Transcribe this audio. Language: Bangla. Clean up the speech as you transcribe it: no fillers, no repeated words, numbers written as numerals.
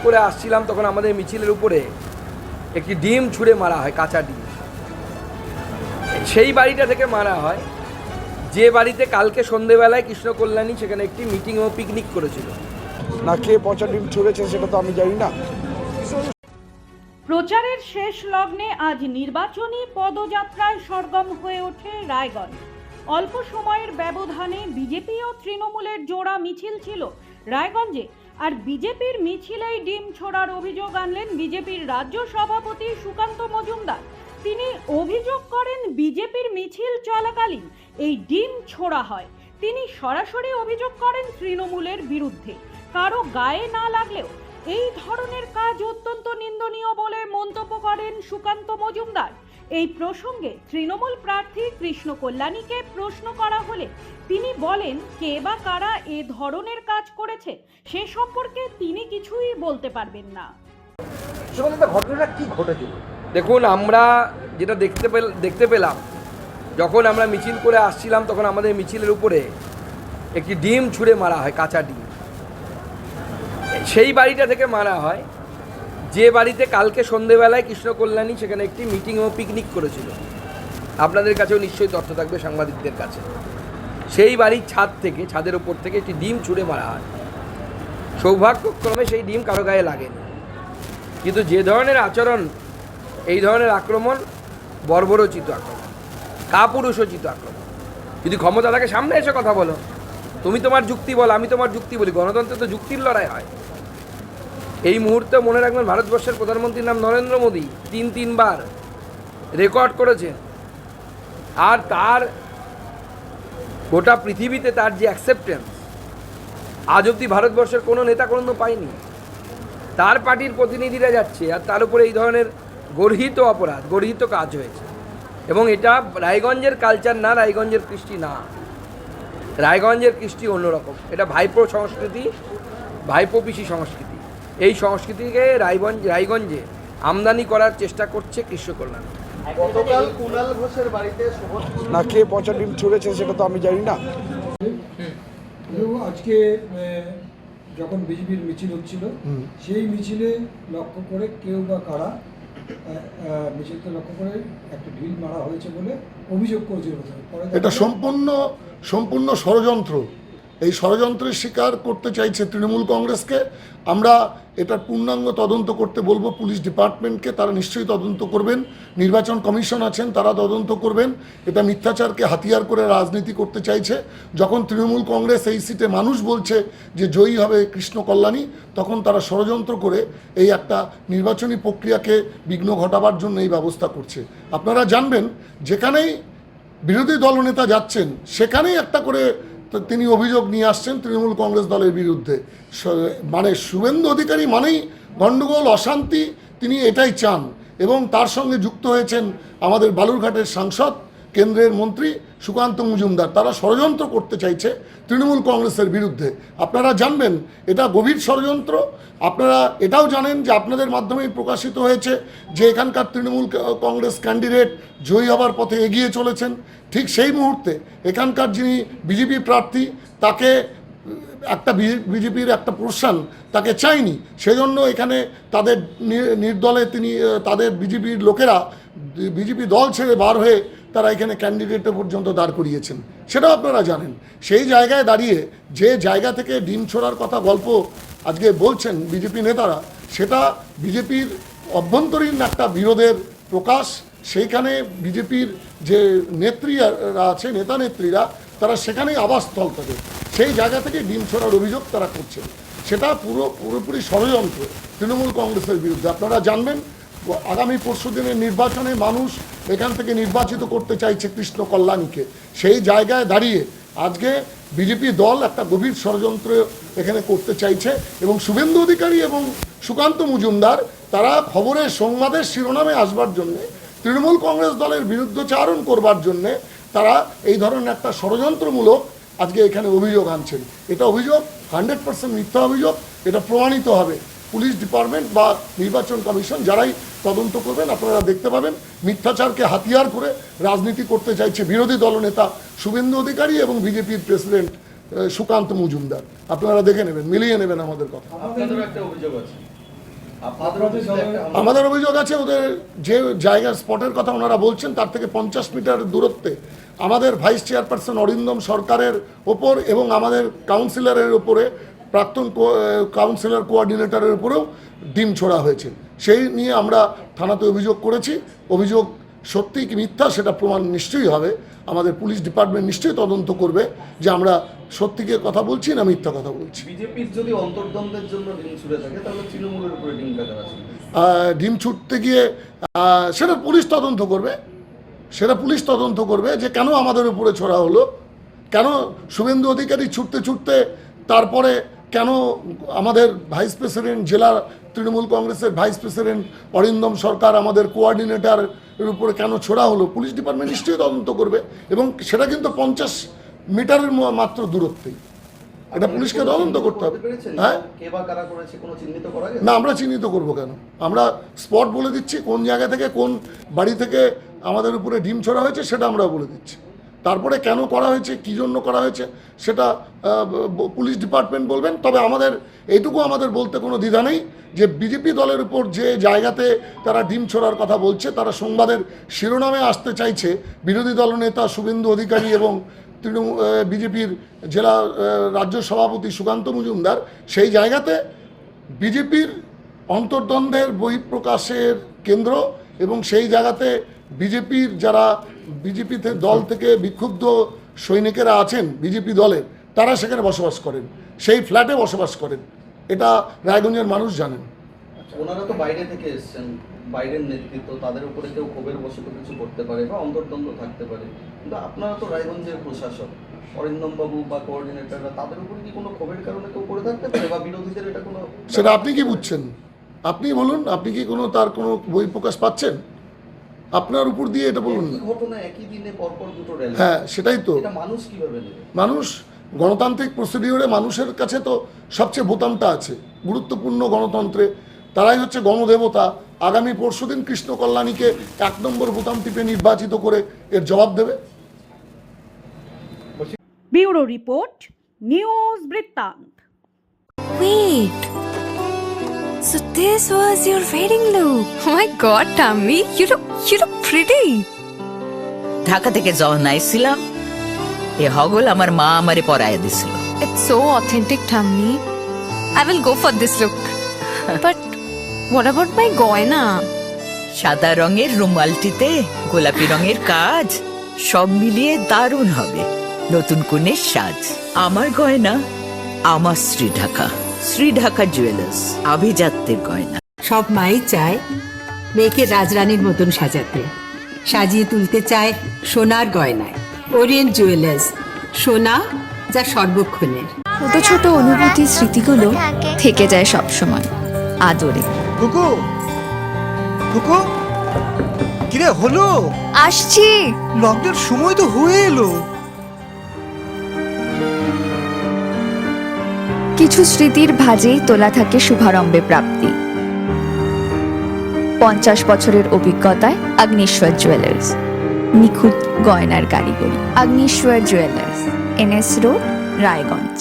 করে আসছিলাম তখন আমাদের মিছিলের উপরে একটি ডিম ছুঁড়ে মারা হয়, কাঁচা ডিম। সেই বাড়িটা থেকে মারা হয় যে বাড়িতে কালকে সন্ধেবেলায় কৃষ্ণ কল্যাণী সেখানে একটি মিটিং ও পিকনিক করেছিল। না কে পচা ডিম ছুঁড়েছে সেটা তো আমি জানি না। প্রচারের শেষ লগ্নে আজ নির্বাচনী পদযাত্রায় সরগম হয়ে ওঠে রায়গঞ্জ। অল্প সময়ের ব্যবধানে বিজেপি ও তৃণমূলের জোড়া মিছিল ছিল রায়গঞ্জে। আর বিজেপির মিছিলেই ডিম ছোড়ার অভিযোগ আনলেন বিজেপির রাজ্য সভাপতি সুকান্ত মজুমদার। তিনি অভিযোগ করেন বিজেপির মিছিল চলাকালীন এই ডিম ছোড়া হয়। তিনি সরাসরি অভিযোগ করেন তৃণমূলের বিরুদ্ধে। কারো গায়ে না লাগলেও এই ধরনের কাজ অত্যন্ত নিন্দনীয় বলে মন্তব্য করেন সুকান্ত মজুমদার। এই প্রসঙ্গে তৃণমূল প্রার্থী কৃষ্ণ কল্যাণীকে প্রশ্ন করা হলে তিনি বলেন কে বা কারা এ ধরনের কাজ করেছে সে সম্পর্কে তিনি কিছুই বলতে পারবেন না। ঘটনাটা কি ঘটেছিল দেখুন, আমরা যেটা দেখতে পেলাম যখন আমরা মিছিল করে আসছিলাম তখন আমাদের মিছিলের উপরে একটি ডিম ছুঁড়ে মারা হয়, কাঁচা ডিম। সেই বাড়িটা থেকে মারা হয় যে বাড়িতে কালকে সন্ধেবেলায় কৃষ্ণ কল্যাণী সেখানে একটি মিটিং ও পিকনিক করেছিল। আপনাদের কাছেও নিশ্চয়ই তথ্য থাকবে, সাংবাদিকদের কাছে। সেই বাড়ির ছাদের ওপর থেকে একটি ডিম ছুঁড়ে মারা হয়। সৌভাগ্যক্রমে সেই ডিম কারো গায়ে লাগেনি, কিন্তু যে ধরনের আচরণ, এই ধরনের আক্রমণ বর্বরোচিত আক্রমণ, কাপুরুষোচিত আক্রমণ। যদি ক্ষমতা থাকে সামনে এসে কথা বলো, তুমি তোমার যুক্তি বলো, আমি তোমার যুক্তি বলি। গণতন্ত্রে তো যুক্তির লড়াই হয়। এই মুহূর্তে মনে রাখবেন, ভারতবর্ষের প্রধানমন্ত্রীর নাম নরেন্দ্র মোদী, তিনবার রেকর্ড করেছেন। আর তার গোটা পৃথিবীতে তার যে অ্যাকসেপ্টেন্স আজ অবধি ভারতবর্ষের কোনো নেতা কোনো পায়নি। তার পার্টির প্রতিনিধিরা যাচ্ছে আর তার উপরে এই ধরনের গর্হিত অপরাধ, গর্হিত কাজ হয়েছে। এবং এটা রায়গঞ্জের কালচার না, রায়গঞ্জের কৃষ্টি না। রায়গঞ্জের কৃষ্টি অন্যরকম। এটা ভাইপো সংস্কৃতি, ভাইপো পিসি সংস্কৃতি। এই সংস্কৃতিকে রায়গঞ্জে আমদানি করার চেষ্টা করছে কৃষ্ণ কল্যাণ। না কে পচা ডিম ছুঁড়েছে সেটা তো আমি জানি না। আজকে যখন বিজেপির মিছিল হচ্ছিল সেই মিছিলে লক্ষ্য করে কেউ বা কারা মিছিলকে লক্ষ্য করে একটা ঢিল মারা হয়েছে বলে অভিযোগ করেছিল। এটা সম্পূর্ণ ষড়যন্ত্র। এই ষড়যন্ত্রের শিকার করতে চাইছে তৃণমূল কংগ্রেসকে। আমরা এটার পূর্ণাঙ্গ তদন্ত করতে বলবো পুলিশ ডিপার্টমেন্টকে, তারা নিশ্চয়ই তদন্ত করবেন। নির্বাচন কমিশন আছেন, তারা তদন্ত করবেন। এটা মিথ্যাচারকে হাতিয়ার করে রাজনীতি করতে চাইছে। যখন তৃণমূল কংগ্রেস এই সিটে মানুষ বলছে যে জয়ী হবে কৃষ্ণ কল্যাণী, তখন তারা ষড়যন্ত্র করে এই একটা নির্বাচনী প্রক্রিয়াকে বিঘ্ন ঘটাবার জন্য এই ব্যবস্থা করছে। আপনারা জানবেন, যেখানেই বিরোধী দলনেতা যাচ্ছেন সেখানেই একটা করে তিনি অভিযোগ নিয়ে আসছেন তৃণমূল কংগ্রেস দলের বিরুদ্ধে। মানে শুভেন্দু অধিকারী মানেই গণ্ডগোল, অশান্তি, তিনি এটাই চান। এবং তার সঙ্গে যুক্ত হয়েছেন আমাদের বালুরঘাটের সাংসদ, কেন্দ্রের মন্ত্রী সুকান্ত মজুমদার। তারা ষড়যন্ত্র করতে চাইছে তৃণমূল কংগ্রেসের বিরুদ্ধে। আপনারা জানবেন এটা গভীর ষড়যন্ত্র। আপনারা এটাও জানেন যে আপনাদের মাধ্যমেই প্রকাশিত হয়েছে যে এখানকার তৃণমূল কংগ্রেস ক্যান্ডিডেট জয়ী হবার পথে এগিয়ে চলেছেন। ঠিক সেই মুহূর্তে এখানকার যিনি বিজেপি প্রার্থী, তাকে একটা বিজেপির একটা পোর্শন তাকে চায়নি। সেজন্য এখানে তাদের নির্দলে তাদের বিজেপির লোকেরা বিজেপি দল ছেড়ে বার হয়ে তারা এখানে ক্যান্ডিডেটে পর্যন্ত দাঁড় করিয়েছেন, সেটাও আপনারা জানেন। সেই জায়গায় দাঁড়িয়ে যে জায়গা থেকে ডিম ছোড়ার কথা গল্প আজকে বলছেন বিজেপি নেতারা, সেটা বিজেপির অভ্যন্তরীণ একটা বিরোধের প্রকাশ। সেইখানে বিজেপির যে নেত্রীরা আছে, নেতা নেত্রীরা, তারা সেখানেই আবাসস্থল থাকে। সেই জায়গা থেকে ডিম ছোড়ার অভিযোগ তারা করছেন। সেটা পুরোপুরি ষড়যন্ত্র তৃণমূল কংগ্রেসের বিরুদ্ধে। আপনারা জানবেন, আগামী পরশুদিনের নির্বাচনে মানুষ এখান থেকে নির্বাচিত করতে চাইছে কৃষ্ণ কল্যাণীকে। সেই জায়গায় দাঁড়িয়ে আজকে বিজেপি দল একটা গভীর ষড়যন্ত্র এখানে করতে চাইছে। এবং শুভেন্দু অধিকারী এবং সুকান্ত মজুমদার তারা খবরের সংবাদের শিরোনামে আসবার জন্যে, তৃণমূল কংগ্রেস দলের বিরুদ্ধচারণ করবার জন্যে তারা এই ধরনের একটা ষড়যন্ত্রমূলক আজকে এখানে অভিযোগ আনছেন। এটা অভিযোগ 100% মিথ্যা অভিযোগ। এটা প্রমাণিত হবে পুলিশ ডিপার্টমেন্ট বা নির্বাচন কমিশন যারাই তদন্ত করবেন। আপনারা দেখতে পাবেন মিথ্যাচারকে হাতিয়ার করে রাজনীতি করতে চাইছে বিরোধী দলনেতা শুভেন্দু অধিকারী এবং বিজেপির প্রেসিডেন্ট সুকান্ত মজুমদার। আপনারা দেখে নেবেন, মিলিয়ে নেবেন আমাদের কথা। আপনাদের দলের আমাদের অভিযোগ আছে ওদের যে জায়গার স্পটের কথা ওনারা বলছেন তার থেকে 50 মিটার দূরত্বে আমাদের ভাইস চেয়ারপারসন অরিন্দম সরকারের ওপর এবং আমাদের কাউন্সিলরের ওপরে প্রাক্তন কাউন্সিলর কোঅর্ডিনেটরের উপরেও ডিম ছোড়া হয়েছে। সেই নিয়ে আমরা থানাতে অভিযোগ করেছি। অভিযোগ সত্যি কি মিথ্যা সেটা প্রমাণ নিশ্চয়ই হবে। আমাদের পুলিশ ডিপার্টমেন্ট নিশ্চয়ই তদন্ত করবে যে আমরা সত্যিকে কথা বলছি না মিথ্যা কথা বলছি। বিজেপির যদি অন্তর্দ্বন্দ্বের জন্য ডিম ছুড়ে থাকে তাহলে তৃণমূলের উপরে ডিম কাটার আছে। ডিম ছুটতে গিয়ে সেটা পুলিশ তদন্ত করবে। সেটা পুলিশ তদন্ত করবে যে কেন আমাদের উপরে ছোড়া হলো, কেন শুভেন্দু অধিকারী ছুটতে ছুটতে তারপরে কেন আমাদের ভাইস প্রেসিডেন্ট জেলা তৃণমূল কংগ্রেসের ভাইস প্রেসিডেন্ট অরিন্দম সরকার আমাদের কোঅর্ডিনেটরের উপরে কেন ছোড়া হলো পুলিশ ডিপার্টমেন্ট নিশ্চয়ই তদন্ত করবে এবং সেটা কিন্তু 50 মিটারের মাত্র দূরত্বেই। এটা পুলিশকে তদন্ত করতে হবে। হ্যাঁ, কে বা কারা করেছে কোনো চিহ্নিত করা গেছে? না, আমরা চিহ্নিত করব কেন? আমরা স্পট বলে দিচ্ছি, কোন জায়গা থেকে কোন বাড়ি থেকে আমাদের উপরে ডিম ছোড়া হয়েছে সেটা আমরা বলে দিচ্ছি। তারপরে কেন করা হয়েছে, কী জন্য করা হয়েছে সেটা পুলিশ ডিপার্টমেন্ট বলবেন। তবে আমাদের এইটুকু আমাদের বলতে কোনো দ্বিধা নেই যে বিজেপি দলের উপর যে জায়গাতে তারা ডিম ছোড়ার কথা বলছে, তারা সংবাদের শিরোনামে আসতে চাইছে বিরোধী দলনেতা শুভেন্দু অধিকারী এবং বিজেপির জেলা রাজ্য সভাপতি সুকান্ত মজুমদার, সেই জায়গাতে বিজেপির অন্তর্দ্বন্দ্বের বহিঃপ্রকাশের কেন্দ্র এবং সেই জায়গাতে বিজেপির যারা বিজেপিতে দল থেকে বিক্ষুব্ধ সৈনিকেরা আছেন বিজেপি দলের, তারা সেখানে বসবাস করেন, সেই ফ্ল্যাটে বসবাস করেন। এটা রায়গঞ্জের মানুষ জানেন। ওনারা তো বাইরে থেকে এসছেন, বাইরের নেতৃত্ব, তাদের উপরে কেউ ক্ষোভের বশত কিছু করতে পারে বা অন্তর্দ্বন্দ্ব থাকতে পারে, কিন্তু আপনারা তো রায়গঞ্জের প্রশাসক, অরিন্দম বাবু বা কোঅর্ডিনেটররা, তাদের উপরে কি কোনো ক্ষোভের কারণে কেউ করে থাকতে পারে বা বিরোধীদের এটা কোনো? সেটা আপনি কি বুঝছেন? আপনি বলুন, আপনি কি কোনো তার কোনো বহিঃপ্রকাশ পাচ্ছেন? আপনার উপর দিয়ে এটা বলুন না। ঘটনা একই দিনে পরপর দুটো র্যালি, হ্যাঁ, সেটাই তো। এটা মানুষ কিভাবে নেবে? মানুষ গণতান্ত্রিক প্রসিডিওরে মানুষের কাছে তো সবচেয়ে বোতামটা আছে গুরুত্বপূর্ণ গণতন্ত্রে। তারাই হচ্ছে গণদেবতা। আগামী পরশুদিন কৃষ্ণ কল্যাণীকে 1 নম্বর বোতাম টিপে নির্বাচিত করে এর জবাব দেবে। ব্যুরো রিপোর্ট, নিউজ বৃত্তান্ত। Wait. So this was your wedding look. Oh my god, Tammy, you look pretty. Dhaka থেকে যখন আইছিলাম এ হগল আমার মা আমারে পরায় দিছিল। It's so authentic, Tammy. I will go for this look. But what about my goina? সাদা রঙের রুমালটিতে গোলাপি রঙের কাজ, সব মিলিয়ে দারুণ হবে নতুন কনের সাজ। আমার গয়না আমার শ্রী ঢাকা জুয়েলার্স, আভিজাত্যের গয়না। সব মাই চায় মেয়েকে রাজরানীর মতন সাজাতে, সাজিয়ে তুলতে চায় সোনার গয়নায়। ওরিয়েন্ট জুয়েলার্স, সোনা যা সর্বক্ষণের। ছোট ছোট অনুভূতি, স্মৃতিগুলো থেকে যায় সব সময় আদরে। কুকু কুকু, কিরে হলো? আসছি। লকডাউন সময় তো হয়ে এলো। কিছু স্মৃতির ভাজেই তোলা থাকে শুভারম্ভে প্রাপ্তি। 50 বছরের অভিজ্ঞতায় আগ্নেশ্বর জুয়েলার্স, নিখুঁত গয়নার কারিগরি। Agneshwar jewellers, NS road, Raiganj.